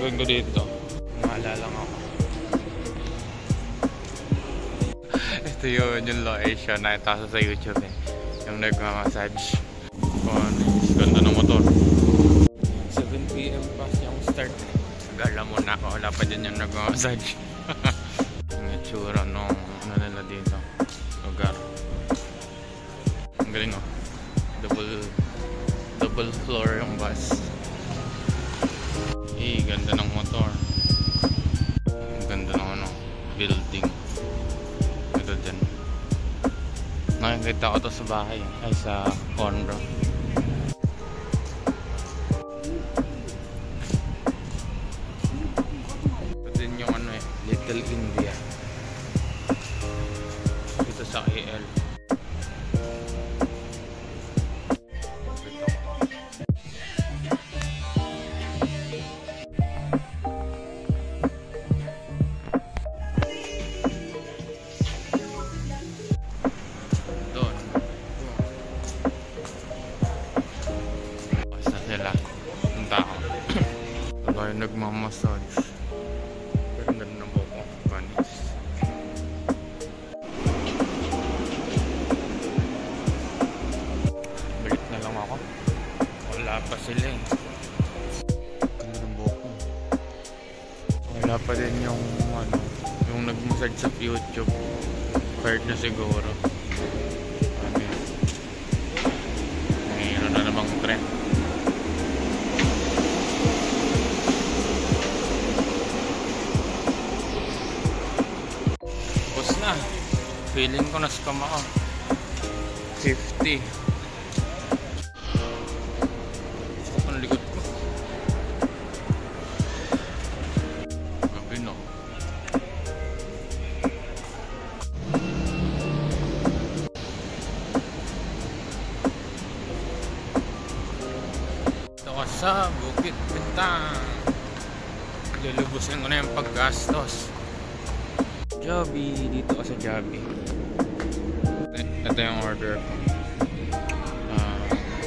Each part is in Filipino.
gagawin ko dito, maalala lang ako. Ito yung location na itaso sa YouTube eh. Yung nagmamassage. Ganda ng motor. 7 PM pa yung start. Nagala muna ako. Wala pa dyan yung nagmamassage. Yung itsura nung ano nila dito. Lugar. Ang galing oh. Double floor yung bus. Ganda ng motor. Ang ganda ng ano, building. Ito dyan. Nakikita ko to sa bahay. Ay, sa condo. Ito din yung ano eh, Little India. Dito sa KL. Nagmamassage. Pero ang ganda ng buko. Panis. Balik na lang ako. Wala pa sila eh. Ganda ng buko. Wala pa din yung ano, yung nagmassage sa YouTube. Part na siguro. Ano yun? Mayroon na namang trend. Feeling ko na-scam ako. 50. Ang likod ko. Gabi no. Ito ka sa Bukit Bintang. Lulubusin ko na yung paggastos. Jollibee, dito ka sa Jollibee. Ito yung order ko.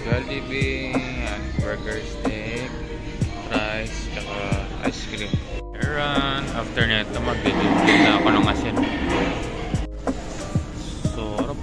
Jollibee, burger steak, rice, tsaka ice cream. Around after nito, magbibigyan na ako ng asin. Sarap.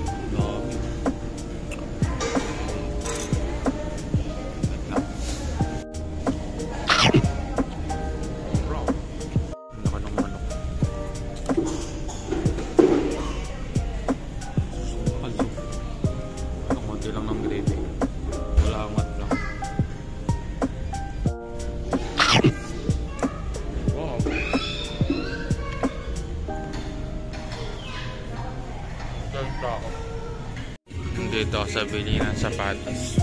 Dito ako sa bili ng sapatos.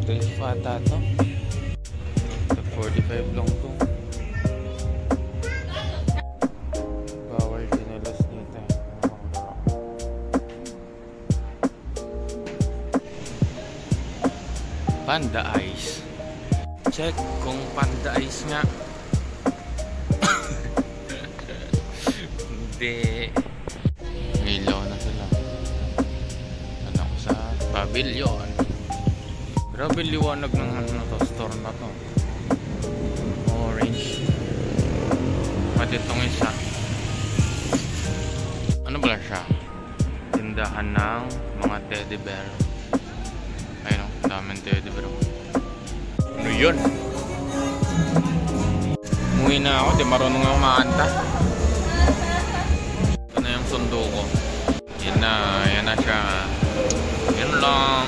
12 ata to. 45 lang to. Bawal dinalas nito. Panda Ice. Check kung Panda Ice nga. Hindi. Ilaw na sila. Ano ko sa pavilion. Grabe liwanag ng ano to, store na to. Orange. Pati itong isa. Ano ba siya? Tindahan ng mga teddy bear. Ayun o, daming teddy bear. Ano yun? Umuwi na ako, di marunong ako makanta. Ito na yung sundo ko. Yan na siya. Yan lang.